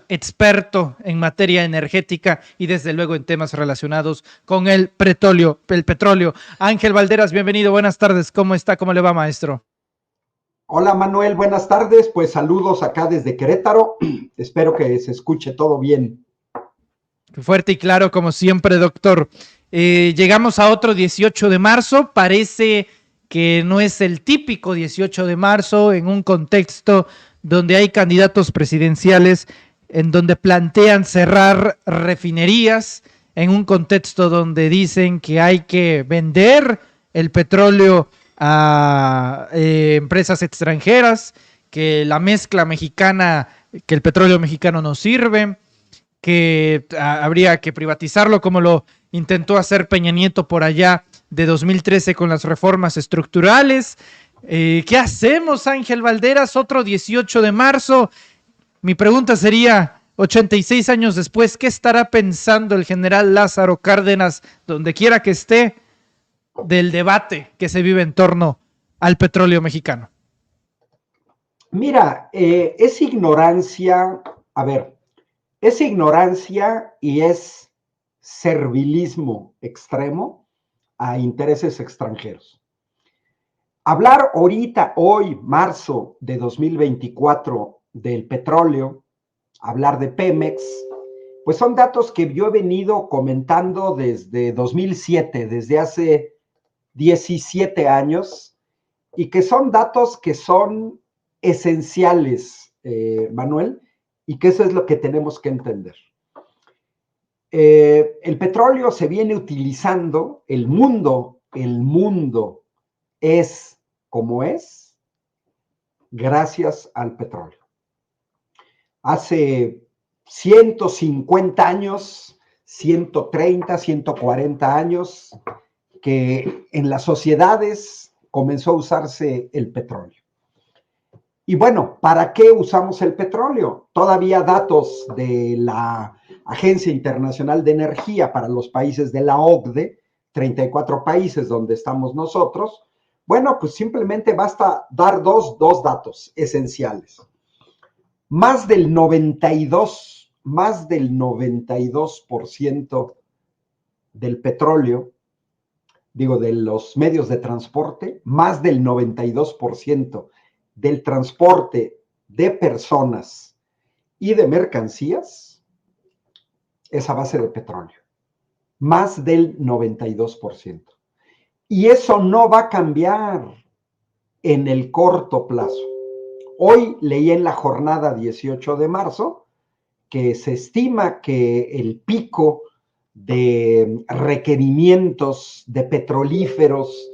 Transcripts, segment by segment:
experto en materia energética y desde luego en temas relacionados con el petróleo. Ángel Valderas, bienvenido, buenas tardes, ¿cómo está? ¿Cómo le va, maestro? Hola Manuel, buenas tardes, pues saludos acá desde Querétaro, espero que se escuche todo bien. Fuerte y claro, como siempre, doctor. Llegamos a otro 18 de marzo, parece que no es el típico 18 de marzo en un contexto donde hay candidatos presidenciales en donde plantean cerrar refinerías, en un contexto donde dicen que hay que vender el petróleo a empresas extranjeras, que la mezcla mexicana, que el petróleo mexicano no sirve, que habría que privatizarlo como lo intentó hacer Peña Nieto por allá de 2013 con las reformas estructurales. ¿Qué hacemos, Ángel Valderas? Otro 18 de marzo. Mi pregunta sería, 86 años después, ¿qué estará pensando el general Lázaro Cárdenas, donde quiera que esté, del debate que se vive en torno al petróleo mexicano? Mira, es ignorancia, a ver, es ignorancia y es servilismo extremo a intereses extranjeros. Hablar ahorita, hoy, marzo de 2024, del petróleo, hablar de Pemex, pues son datos que yo he venido comentando desde 2007, desde hace 17 años, y que son datos que son esenciales, Manuel, y que eso es lo que tenemos que entender. El petróleo se viene utilizando, el mundo es como es gracias al petróleo. Hace 150 años, 130, 140 años, que en las sociedades comenzó a usarse el petróleo. Y bueno, ¿para qué usamos el petróleo? Todavía datos de la Agencia Internacional de Energía para los países de la OCDE, 34 países donde estamos nosotros. Bueno, pues simplemente basta dar dos datos esenciales. Más del 92% del petróleo, digo, de los medios de transporte, más del 92% del transporte de personas y de mercancías es a base de petróleo. Más del 92%. Y eso no va a cambiar en el corto plazo. Hoy leí en la jornada 18 de marzo que se estima que el pico de requerimientos de petrolíferos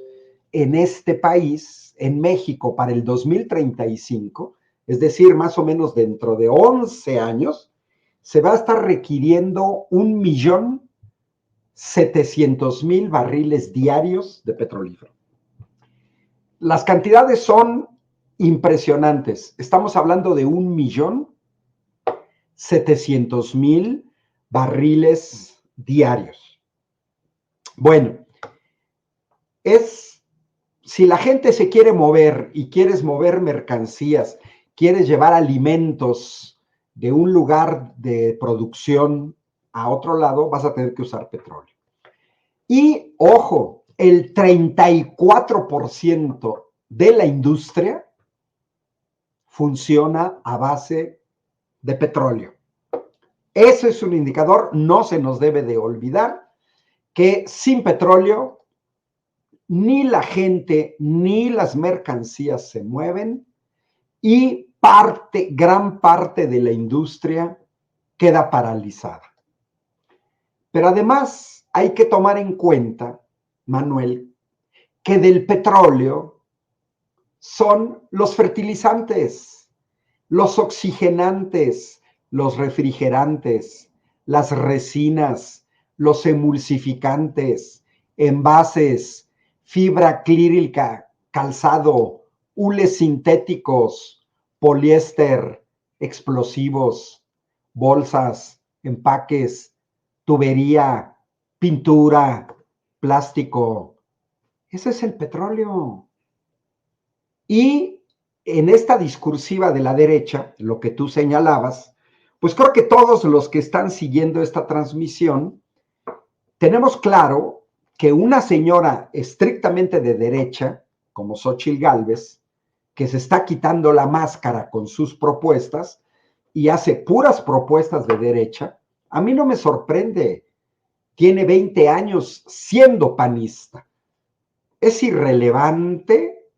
en este país, en México, para el 2035, es decir, más o menos dentro de 11 años, se va a estar requiriendo 1.700.000 barriles diarios de petrolífero. Las cantidades son impresionantes. Estamos hablando de 1.700.000 barriles diarios. Bueno, si la gente se quiere mover y quieres mover mercancías, quieres llevar alimentos de un lugar de producción a otro lado, vas a tener que usar petróleo. Y ojo, el 34% de la industria funciona a base de petróleo. Ese es un indicador, no se nos debe de olvidar que sin petróleo ni la gente ni las mercancías se mueven y gran parte de la industria queda paralizada. Pero además hay que tomar en cuenta, Manuel, que del petróleo son los fertilizantes, los oxigenantes, los refrigerantes, las resinas, los emulsificantes, envases, fibra acrílica, calzado, hules sintéticos, poliéster, explosivos, bolsas, empaques, tubería, pintura, plástico. Ese es el petróleo. Y en esta discursiva de la derecha, lo que tú señalabas, pues creo que todos los que están siguiendo esta transmisión tenemos claro que una señora estrictamente de derecha, como Xóchitl Gálvez, que se está quitando la máscara con sus propuestas y hace puras propuestas de derecha, a mí no me sorprende. Tiene 20 años siendo panista. Es irrelevante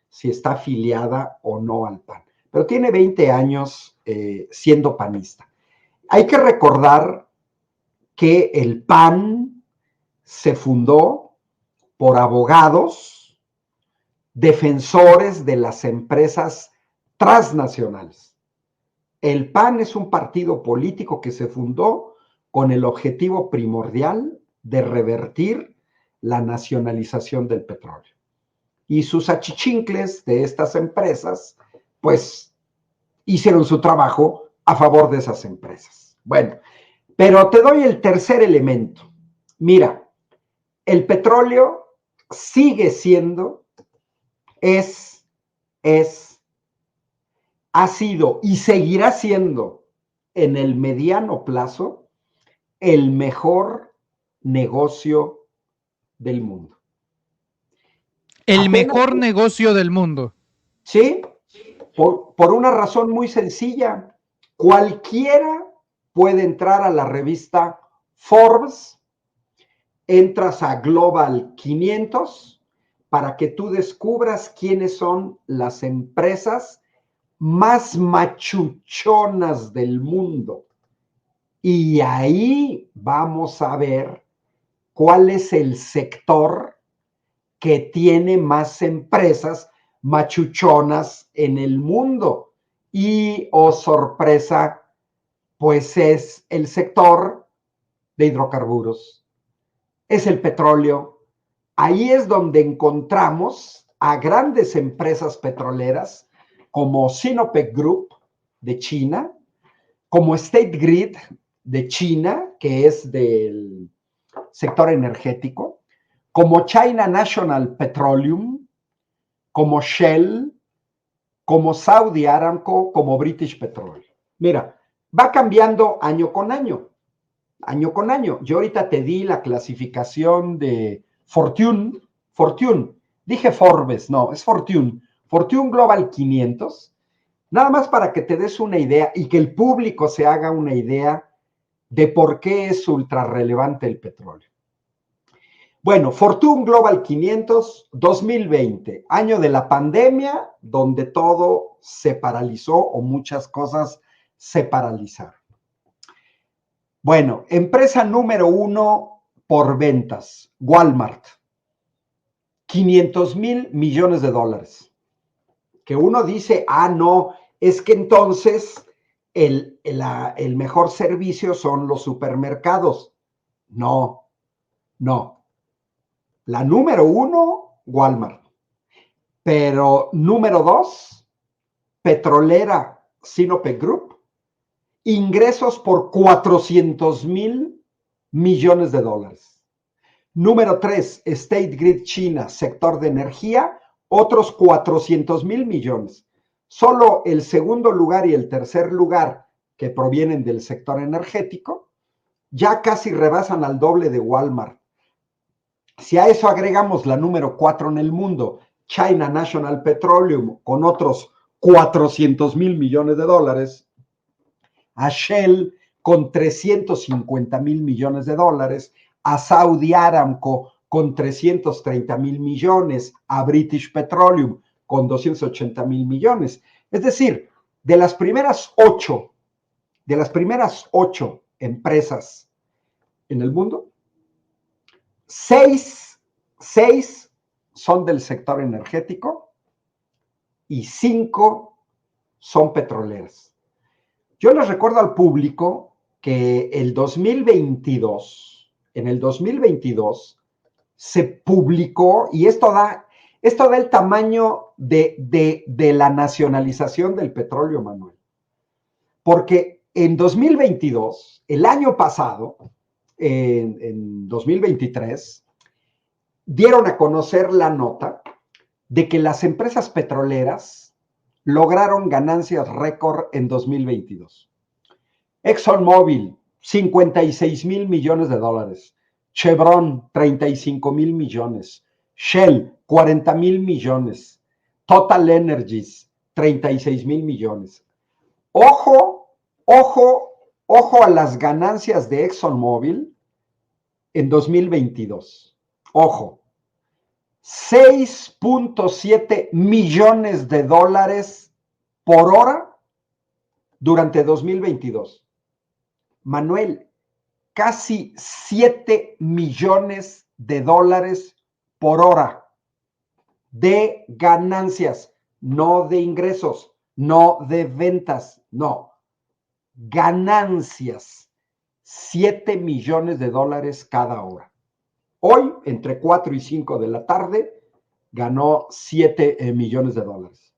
si está afiliada o no al PAN, pero tiene 20 años siendo panista. Hay que recordar que el PAN se fundó por abogados defensores de las empresas transnacionales. El PAN es un partido político que se fundó con el objetivo primordial de revertir la nacionalización del petróleo. Y sus achichincles de estas empresas, pues, hicieron su trabajo a favor de esas empresas. Bueno, pero te doy el tercer elemento. Mira, el petróleo sigue siendo, ha sido y seguirá siendo en el mediano plazo el mejor negocio del mundo. El mejor negocio del mundo. Sí, por una razón muy sencilla. Cualquiera puede entrar a la revista Forbes, entras a Global 500 para que tú descubras quiénes son las empresas más machuchonas del mundo. Y ahí vamos a ver cuál es el sector que tiene más empresas machuchonas en el mundo. Y, oh sorpresa, pues es el sector de hidrocarburos. Es el petróleo. Ahí es donde encontramos a grandes empresas petroleras como Sinopec Group de China, como State Grid de China, que es del sector energético, como China National Petroleum, como Shell, como Saudi Aramco, como British Petroleum. Mira, va cambiando año con año. Año con año. Yo ahorita te di la clasificación de Fortune, dije Forbes, no, es Fortune Global 500, nada más para que te des una idea y que el público se haga una idea de por qué es ultra relevante el petróleo. Bueno, Fortune Global 500, 2020, año de la pandemia, donde todo se paralizó o muchas cosas se paralizaron. Bueno, empresa número 1 por ventas, Walmart, 500,000 millones de dólares. Que uno dice, no, es que entonces el mejor servicio son los supermercados. No. La número 1, Walmart. Pero número 2, petrolera Sinopec Group, ingresos por 400,000 millones de dólares. Número 3, State Grid China, sector de energía, otros 400,000 millones. Solo el segundo lugar y el tercer lugar, que provienen del sector energético, ya casi rebasan al doble de Walmart. Si a eso agregamos la número 4 en el mundo, China National Petroleum, con otros 400,000 millones de dólares, a Shell con 350,000 millones de dólares, a Saudi Aramco con 330,000 millones, a British Petroleum con 280,000 millones. Es decir, de las primeras 8 empresas en el mundo, 6 son del sector energético y 5 son petroleras. Yo les recuerdo al público que en el 2022 se publicó, y esto da el tamaño de la nacionalización del petróleo, Manuel. Porque en 2022, el año pasado, en 2023, dieron a conocer la nota de que las empresas petroleras lograron ganancias récord en 2022. ExxonMobil, 56,000 millones de dólares. Chevron, 35 mil millones. Shell, 40 mil millones. Total Energies, 36 mil millones. Ojo, ojo, ojo a las ganancias de ExxonMobil en 2022. Ojo, 6.7 millones de dólares por hora durante 2022. Manuel, casi 7 millones de dólares por hora de ganancias, no de ingresos, no de ventas, no, ganancias, 7 millones de dólares cada hora. Hoy, entre 4 y 5 de la tarde, ganó 7 millones de dólares.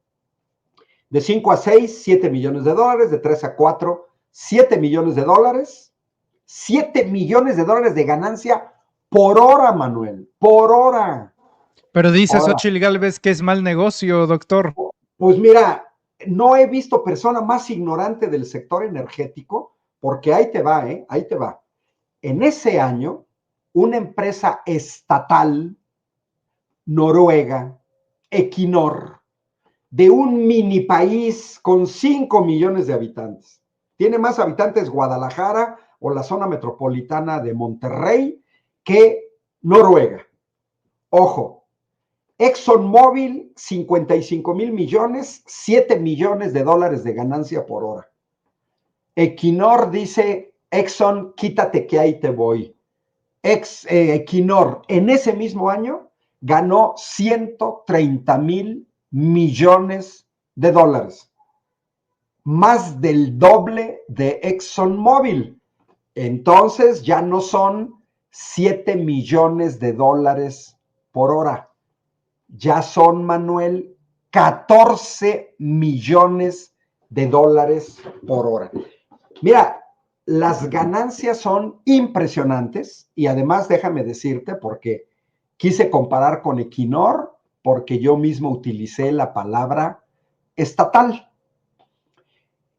De 5 a 6, 7 millones de dólares. De 3 a 4, 7 millones de dólares. 7 millones de dólares de ganancia por hora, Manuel, por hora. Pero dice Xóchitl Gálvez que es mal negocio, doctor. Pues mira, no he visto persona más ignorante del sector energético, porque ahí te va, ahí te va. En ese año, una empresa estatal noruega, Equinor, de un mini país con 5 millones de habitantes. Tiene más habitantes Guadalajara o la zona metropolitana de Monterrey que Noruega. Ojo, ExxonMobil, 55 mil millones, 7 millones de dólares de ganancia por hora. Equinor dice, Exxon, quítate que ahí te voy. Equinor, en ese mismo año, ganó 130 mil millones de dólares. Más del doble de ExxonMobil. Entonces ya no son 7 millones de dólares por hora. Ya son, Manuel, 14 millones de dólares por hora. Mira, las ganancias son impresionantes y además déjame decirte, porque quise comparar con Equinor, porque yo mismo utilicé la palabra estatal.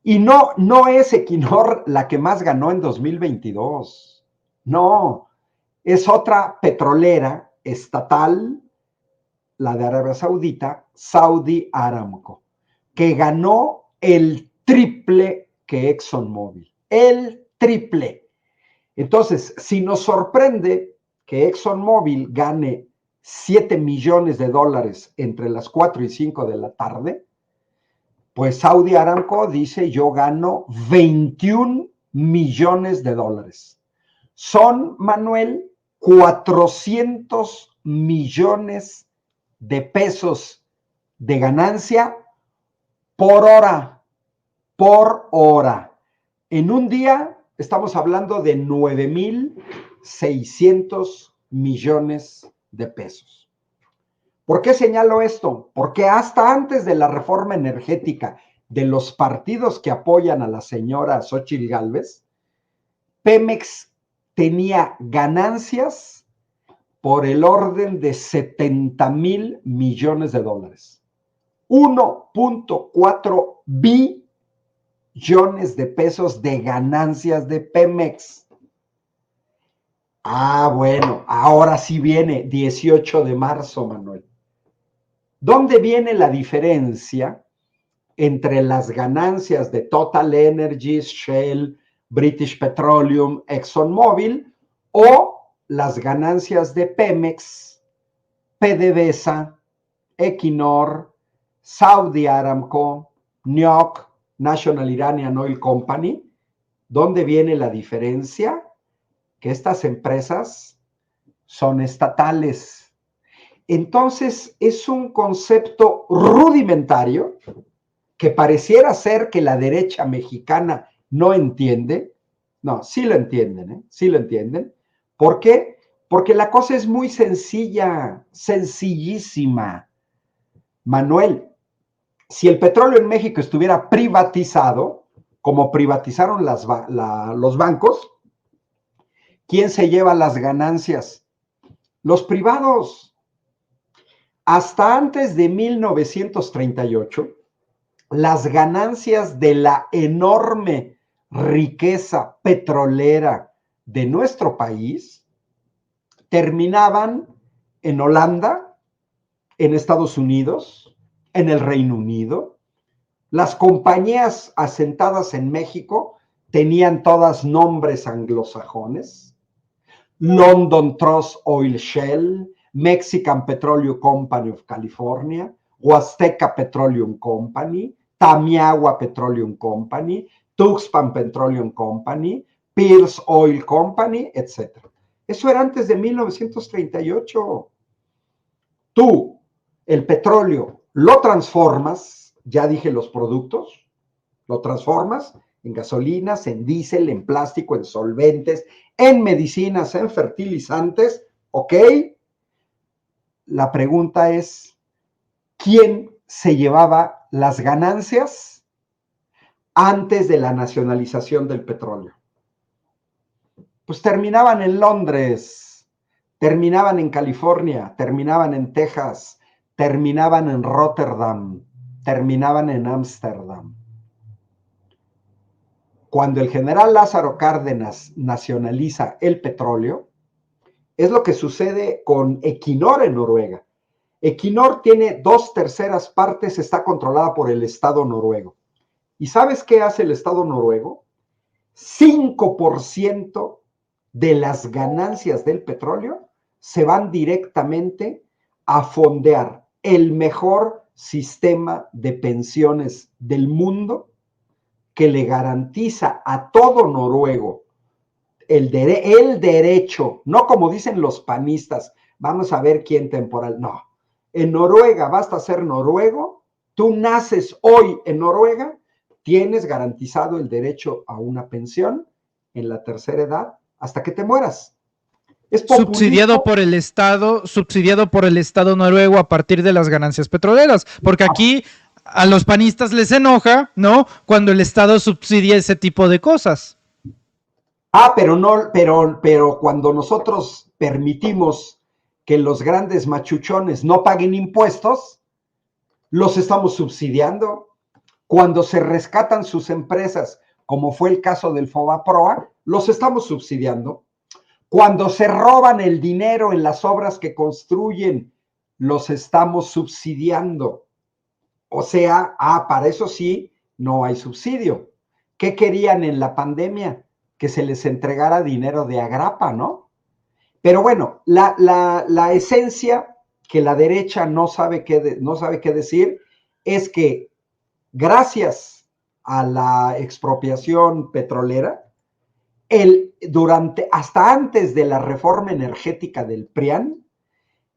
Y no es Equinor la que más ganó en 2022. No, es otra petrolera estatal, la de Arabia Saudita, Saudi Aramco, que ganó el triple que ExxonMobil. El triple. Entonces, si nos sorprende que ExxonMobil gane 7 millones de dólares entre las 4 y 5 de la tarde, pues Saudi Aramco dice yo gano 21 millones de dólares. Son, Manuel, 400 millones de pesos de ganancia por hora. Por hora. En un día estamos hablando de 9,600 millones de pesos. ¿Por qué señalo esto? Porque hasta antes de la reforma energética de los partidos que apoyan a la señora Xóchitl Gálvez, Pemex tenía ganancias por el orden de 70 mil millones de dólares. 1.4 billones de pesos de ganancias de Pemex. Ah, bueno, ahora sí viene 18 de marzo, Manuel. ¿Dónde viene la diferencia entre las ganancias de Total Energies, Shell, British Petroleum, ExxonMobil o las ganancias de Pemex, PDVSA, Equinor, Saudi Aramco, NIOC, National Iranian Oil Company? ¿Dónde viene la diferencia? Que estas empresas son estatales. Entonces, es un concepto rudimentario que pareciera ser que la derecha mexicana no entiende. No, sí lo entienden, sí lo entienden. ¿Por qué? Porque la cosa es muy sencilla, sencillísima. Manuel, si el petróleo en México estuviera privatizado, como privatizaron los bancos, ¿quién se lleva las ganancias? Los privados. Hasta antes de 1938, las ganancias de la enorme riqueza petrolera de nuestro país terminaban en Holanda, en Estados Unidos, en el Reino Unido. Las compañías asentadas en México tenían todas nombres anglosajones. London Trust Oil Shell, Mexican Petroleum Company of California, Huasteca Petroleum Company, Tamiagua Petroleum Company, Tuxpan Petroleum Company, Pierce Oil Company, etc. Eso era antes de 1938. Tú, el petróleo, lo transformas, ya dije los productos, lo transformas en gasolinas, en diésel, en plástico, en solventes, en medicinas, en fertilizantes, ¿ok? La pregunta es, ¿quién se llevaba las ganancias antes de la nacionalización del petróleo? Pues terminaban en Londres, terminaban en California, terminaban en Texas, terminaban en Rotterdam, terminaban en Ámsterdam. Cuando el general Lázaro Cárdenas nacionaliza el petróleo, es lo que sucede con Equinor en Noruega. Equinor tiene 2/3 partes, está controlada por el Estado noruego. ¿Y sabes qué hace el Estado noruego? 5% de las ganancias del petróleo se van directamente a fondear el mejor sistema de pensiones del mundo, que le garantiza a todo noruego el derecho, no como dicen los panistas, vamos a ver quién temporal, no. En Noruega basta ser noruego, tú naces hoy en Noruega, tienes garantizado el derecho a una pensión en la tercera edad hasta que te mueras. Es populismo. Subsidiado por el Estado noruego a partir de las ganancias petroleras, porque aquí a los panistas les enoja, ¿no? Cuando el Estado subsidia ese tipo de cosas. Pero no, pero cuando nosotros permitimos que los grandes machuchones no paguen impuestos, los estamos subsidiando. Cuando se rescatan sus empresas, como fue el caso del Fobaproa, los estamos subsidiando. Cuando se roban el dinero en las obras que construyen, los estamos subsidiando. O sea, para eso sí, no hay subsidio. ¿Qué querían en la pandemia? Que se les entregara dinero de agrapa, ¿no? Pero bueno, la esencia que la derecha no sabe qué decir es que gracias a la expropiación petrolera, hasta antes de la reforma energética del PRIAN,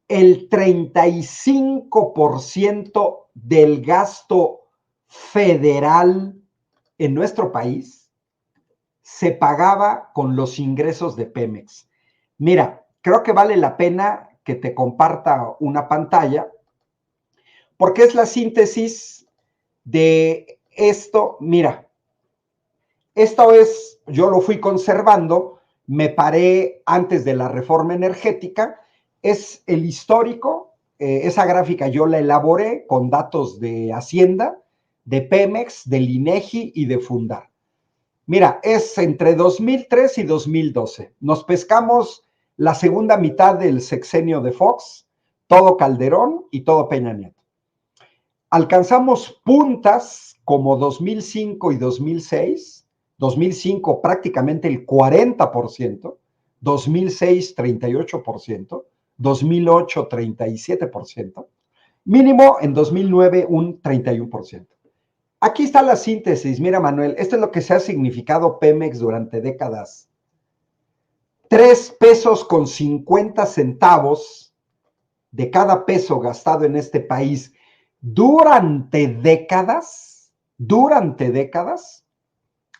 el 35% del gasto federal en nuestro país se pagaba con los ingresos de Pemex. Mira, creo que vale la pena que te comparta una pantalla, porque es la síntesis de esto. Mira, esto es, yo lo fui conservando, me paré antes de la reforma energética, es el histórico, esa gráfica yo la elaboré con datos de Hacienda, de Pemex, del INEGI y de Fundar. Mira, es entre 2003 y 2012. Nos pescamos la segunda mitad del sexenio de Fox, todo Calderón y todo Peña Nieto. Alcanzamos puntas como 2005 y 2006, 2005 prácticamente el 40%, 2006 38%, 2008 37%, mínimo en 2009 un 31%. Aquí está la síntesis. Mira, Manuel, esto es lo que se ha significado Pemex durante décadas. 3.50 pesos de cada peso gastado en este país durante décadas,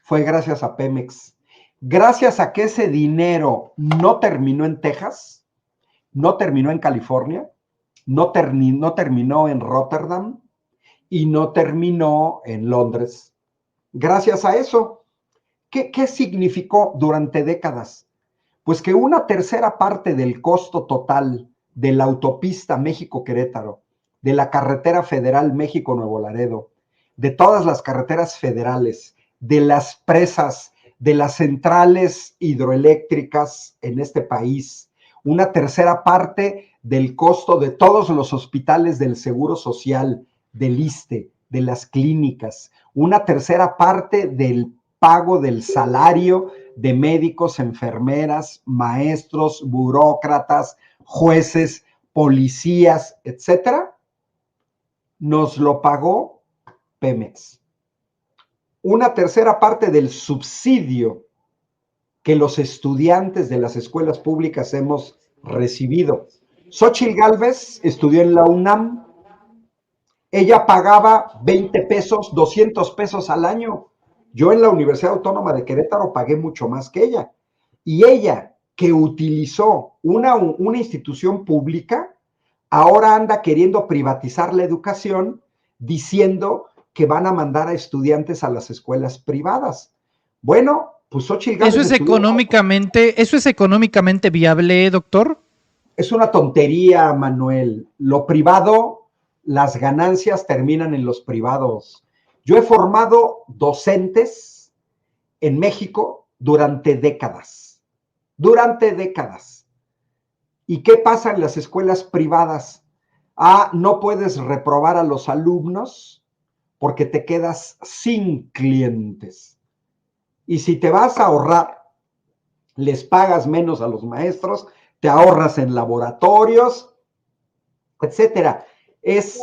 fue gracias a Pemex. Gracias a que ese dinero no terminó en Texas, no terminó en California, no terminó en Rotterdam y no terminó en Londres. Gracias a eso, ¿qué significó durante décadas? Pues que una tercera parte del costo total de la autopista México-Querétaro, de la carretera federal México-Nuevo Laredo, de todas las carreteras federales, de las presas, de las centrales hidroeléctricas en este país, una tercera parte del costo de todos los hospitales del Seguro Social, del ISSSTE, de las clínicas, una tercera parte del pago del salario de médicos, enfermeras, maestros, burócratas, jueces, policías, etcétera, nos lo pagó Pemex. Una tercera parte del subsidio que los estudiantes de las escuelas públicas hemos recibido. Xóchitl Gálvez estudió en la UNAM. Ella pagaba 20 pesos, 200 pesos al año. Yo en la Universidad Autónoma de Querétaro pagué mucho más que ella. Y ella, que utilizó una institución pública, ahora anda queriendo privatizar la educación, diciendo que van a mandar a estudiantes a las escuelas privadas. Bueno, pues Xóchitl Gálvez ¿Eso es económicamente viable, doctor? Es una tontería, Manuel. Lo privado, las ganancias terminan en los privados. Yo he formado docentes en México durante décadas. Durante décadas. ¿Y qué pasa en las escuelas privadas? No puedes reprobar a los alumnos porque te quedas sin clientes. Y si te vas a ahorrar, les pagas menos a los maestros, te ahorras en laboratorios, etcétera. Es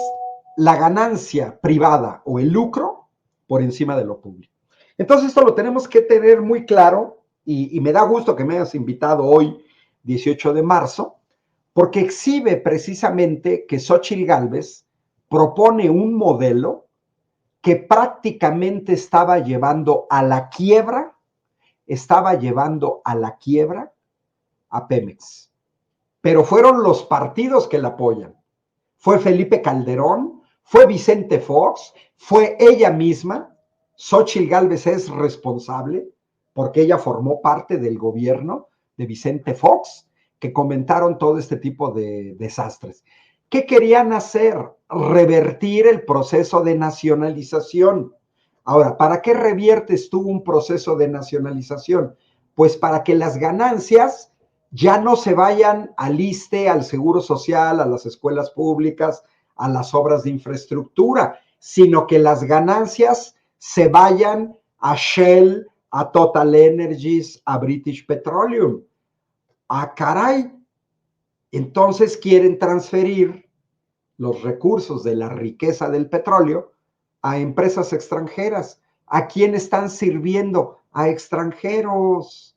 la ganancia privada o el lucro por encima de lo público. Entonces esto lo tenemos que tener muy claro y me da gusto que me hayas invitado hoy, 18 de marzo, porque exhibe precisamente que Xóchitl Gálvez propone un modelo que prácticamente estaba llevando a la quiebra a Pemex. Pero fueron los partidos que la apoyan. Fue Felipe Calderón, fue Vicente Fox, fue ella misma. Xóchitl Gálvez es responsable porque ella formó parte del gobierno de Vicente Fox, que comentaron todo este tipo de desastres. ¿Qué querían hacer? Revertir el proceso de nacionalización. Ahora, ¿para qué reviertes tú un proceso de nacionalización? Pues para que las ganancias ya no se vayan al ISSSTE, al Seguro Social, a las escuelas públicas, a las obras de infraestructura, sino que las ganancias se vayan a Shell, a Total Energies, a British Petroleum. Caray. Entonces quieren transferir los recursos de la riqueza del petróleo a empresas extranjeras. ¿A quién están sirviendo? A extranjeros.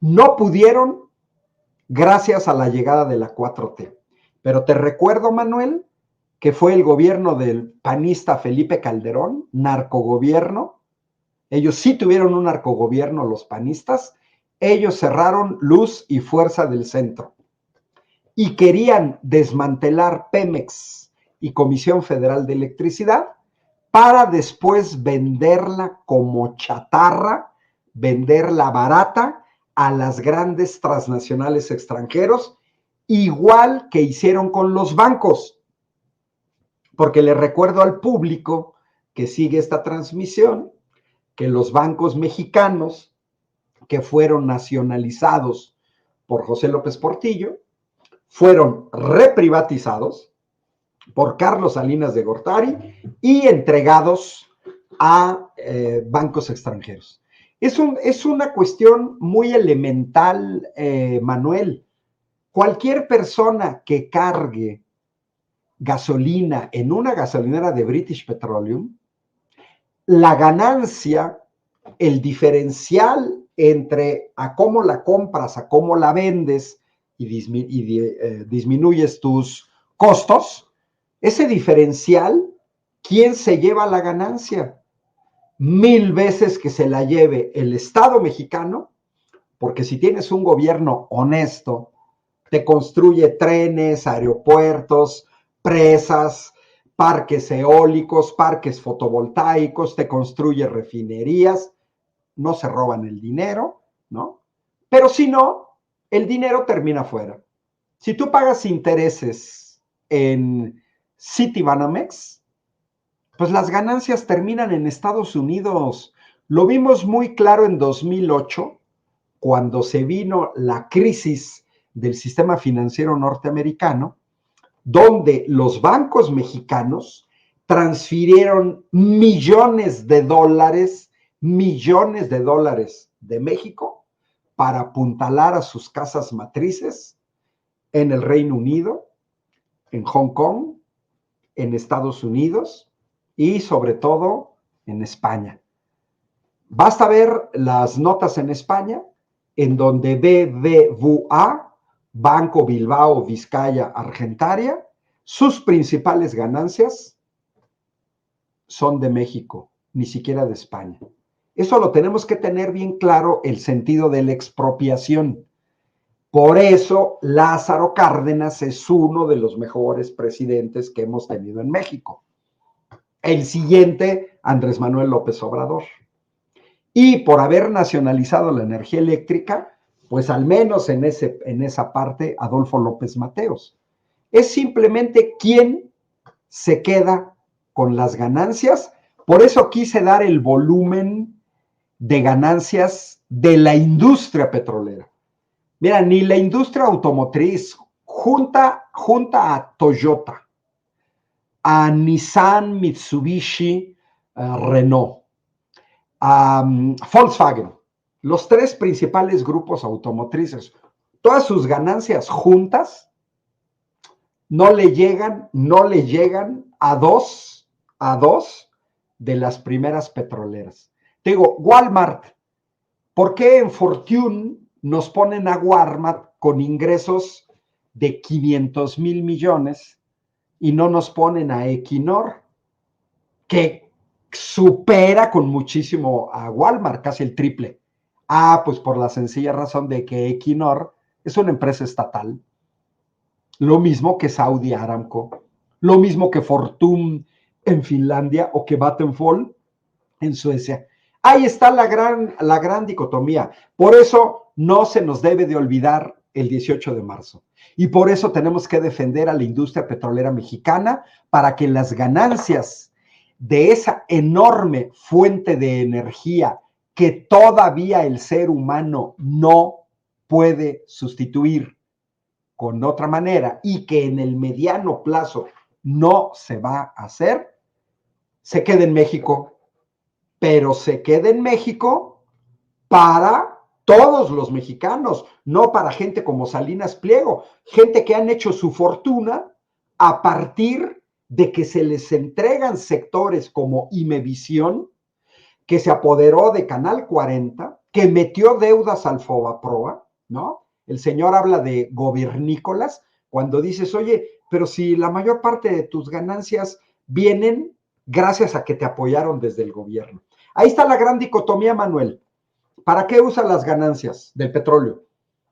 No pudieron gracias a la llegada de la 4T. Pero te recuerdo, Manuel, que fue el gobierno del panista Felipe Calderón, narcogobierno. Ellos sí tuvieron un narcogobierno, los panistas. Ellos cerraron Luz y Fuerza del Centro y querían desmantelar Pemex y Comisión Federal de Electricidad para después venderla como chatarra, venderla barata a las grandes transnacionales extranjeros, igual que hicieron con los bancos. Porque le recuerdo al público que sigue esta transmisión que los bancos mexicanos que fueron nacionalizados por José López Portillo fueron reprivatizados por Carlos Salinas de Gortari y entregados a bancos extranjeros. Es una cuestión muy elemental, Manuel. Cualquier persona que cargue gasolina en una gasolinera de British Petroleum, la ganancia, el diferencial entre a cómo la compras, a cómo la vendes y disminuyes tus costos, ese diferencial, ¿quién se lleva la ganancia? 1000 veces que se la lleve el Estado mexicano, porque si tienes un gobierno honesto, te construye trenes, aeropuertos, presas, parques eólicos, parques fotovoltaicos, te construye refinerías, no se roban el dinero, ¿no? Pero si no, el dinero termina afuera. Si tú pagas intereses en Citibanamex, pues las ganancias terminan en Estados Unidos. Lo vimos muy claro en 2008, cuando se vino la crisis del sistema financiero norteamericano, donde los bancos mexicanos transfirieron millones de dólares de México para apuntalar a sus casas matrices en el Reino Unido, en Hong Kong, en Estados Unidos y sobre todo en España. Basta ver las notas en España, en donde BBVA, Banco Bilbao Vizcaya Argentaria, sus principales ganancias son de México, ni siquiera de España. Eso lo tenemos que tener bien claro, el sentido de la expropiación. Por eso Lázaro Cárdenas es uno de los mejores presidentes que hemos tenido en México. El siguiente, Andrés Manuel López Obrador. Y por haber nacionalizado la energía eléctrica, pues al menos en esa parte, Adolfo López Mateos. Es simplemente quién se queda con las ganancias. Por eso quise dar el volumen de ganancias de la industria petrolera. Mira, ni la industria automotriz, junta a Toyota, a Nissan, Mitsubishi, Renault, a Volkswagen, los tres principales grupos automotrices, todas sus ganancias juntas no le llegan a dos de las primeras petroleras. Te digo, Walmart, ¿por qué en Fortune nos ponen a Walmart con ingresos de 500,000 millones y no nos ponen a Equinor, que supera con muchísimo a Walmart, casi el triple? Pues por la sencilla razón de que Equinor es una empresa estatal, lo mismo que Saudi Aramco, lo mismo que Fortum en Finlandia o que Vattenfall en Suecia. Ahí está la gran dicotomía. Por eso no se nos debe de olvidar el 18 de marzo. Y por eso tenemos que defender a la industria petrolera mexicana, para que las ganancias de esa enorme fuente de energía que todavía el ser humano no puede sustituir con otra manera y que en el mediano plazo no se va a hacer, se quede en México, pero se quede en México para todos los mexicanos, no para gente como Salinas Pliego, gente que han hecho su fortuna a partir de que se les entregan sectores como Imevisión, que se apoderó de Canal 40, que metió deudas al Fobaproa, ¿no? El señor habla de gobernícolas, cuando dices, oye, pero si la mayor parte de tus ganancias vienen gracias a que te apoyaron desde el gobierno. Ahí está la gran dicotomía, Manuel. ¿Para qué usan las ganancias del petróleo?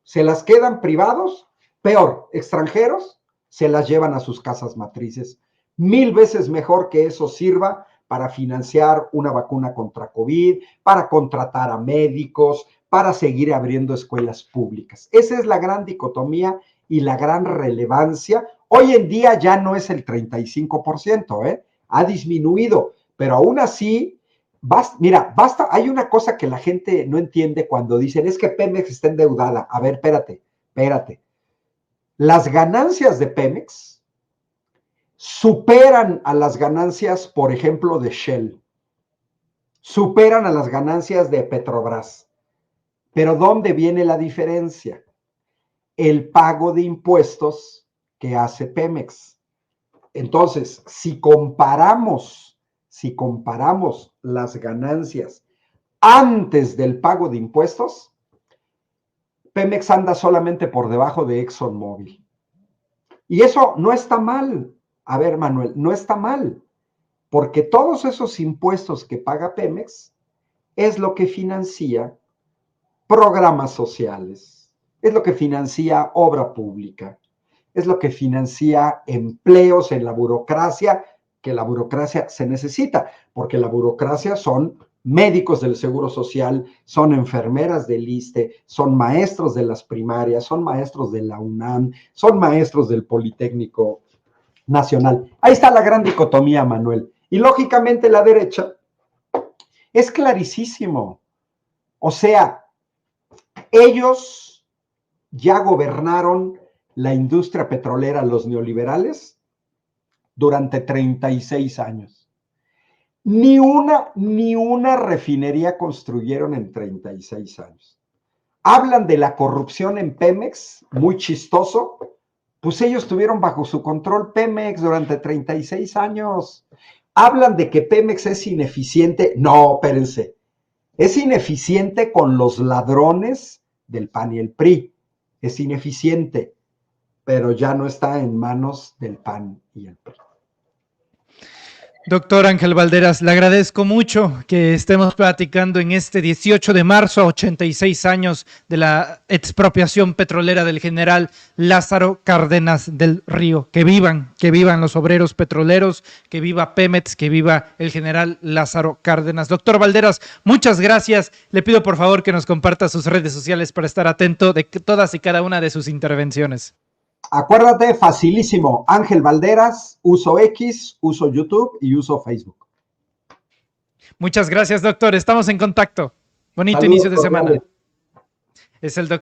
¿Se las quedan privados? Peor, extranjeros, se las llevan a sus casas matrices. 1000 veces mejor que eso sirva para financiar una vacuna contra COVID, para contratar a médicos, para seguir abriendo escuelas públicas. Esa es la gran dicotomía y la gran relevancia. Hoy en día ya no es el 35%, ha disminuido, pero aún así, basta, hay una cosa que la gente no entiende cuando dicen, es que Pemex está endeudada. A ver, espérate. Las ganancias de Pemex superan a las ganancias, por ejemplo, de Shell, superan a las ganancias de Petrobras. Pero ¿dónde viene la diferencia? El pago de impuestos que hace Pemex. Entonces, si comparamos las ganancias antes del pago de impuestos, Pemex anda solamente por debajo de ExxonMobil. Y eso no está mal. A ver, Manuel, no está mal, porque todos esos impuestos que paga Pemex es lo que financia programas sociales, es lo que financia obra pública, es lo que financia empleos en la burocracia, que la burocracia se necesita, porque la burocracia son médicos del Seguro Social, son enfermeras del ISSSTE, son maestros de las primarias, son maestros de la UNAM, son maestros del Politécnico Nacional. Ahí está la gran dicotomía, Manuel. Y lógicamente la derecha es clarísimo. O sea, ellos ya gobernaron la industria petrolera, los neoliberales, durante 36 años. Ni una refinería construyeron en 36 años. Hablan de la corrupción en Pemex, muy chistoso. Pues ellos tuvieron bajo su control Pemex durante 36 años. Hablan de que Pemex es ineficiente. No, espérense. Es ineficiente con los ladrones del PAN y el PRI. Es ineficiente, pero ya no está en manos del PAN y el PRI. Doctor Ángel Valderas, le agradezco mucho que estemos platicando en este 18 de marzo, a 86 años de la expropiación petrolera del general Lázaro Cárdenas del Río. Que vivan los obreros petroleros, que viva Pemex, que viva el general Lázaro Cárdenas. Doctor Valderas, muchas gracias. Le pido por favor que nos comparta sus redes sociales para estar atento de todas y cada una de sus intervenciones. Acuérdate, facilísimo, Ángel Valderas, uso X, uso YouTube y uso Facebook. Muchas gracias, doctor. Estamos en contacto. Bonito Saludos inicio de semana. cordiales. Es el doctor